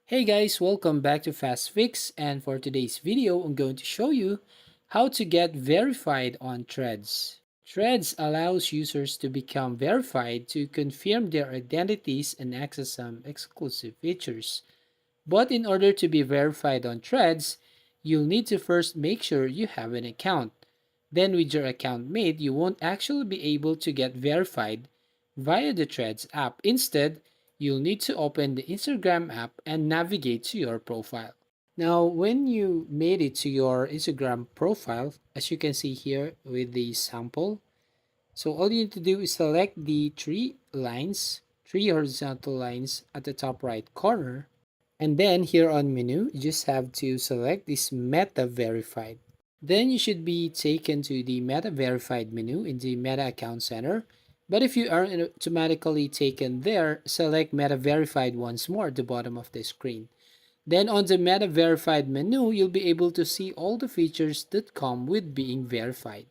Hey guys, welcome back to Fast Fix, and for today's video, I'm going to show you how to get verified on Threads. Threads allows users to become verified to confirm their identities and access some exclusive features. But in order to be verified on Threads, you'll need to first make sure you have an account. Then with your account made, you won't actually be able to get verified via the Threads app. Instead, you'll need to open the Instagram app and navigate to your profile. Now, when you made it to your Instagram profile, as you can see here with the sample, so all you need to do is select the three horizontal lines at the top right corner. And then here on menu, you just have to select this Meta Verified. Then you should be taken to the Meta Verified menu in the Meta Account Center. But if you aren't automatically taken there, select Meta Verified once more at the bottom of the screen. Then on the Meta Verified menu, you'll be able to see all the features that come with being verified.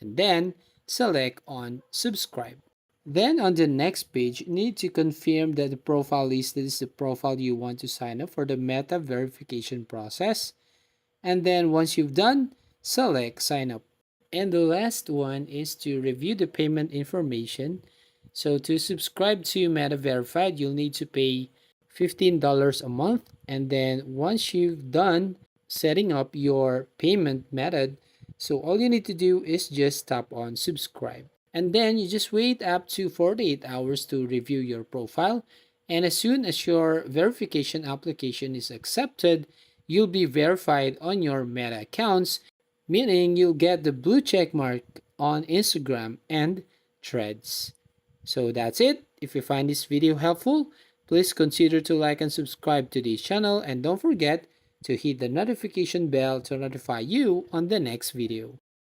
And then select on Subscribe. Then on the next page, you need to confirm that the profile listed is the profile you want to sign up for the Meta verification process. And then once you've done, select sign up. And the last one is to review the payment information. So to subscribe to Meta Verified, you'll need to pay $15 a month. And then once you've done setting up your payment method, so all you need to do is just tap on subscribe. And then you just wait up to 48 hours to review your profile. And as soon as your verification application is accepted, you'll be verified on your Meta accounts, meaning you'll get the blue check mark on Instagram and Threads. So that's it. If you find this video helpful, please consider to like and subscribe to this channel, and don't forget to hit the notification bell to notify you on the next video.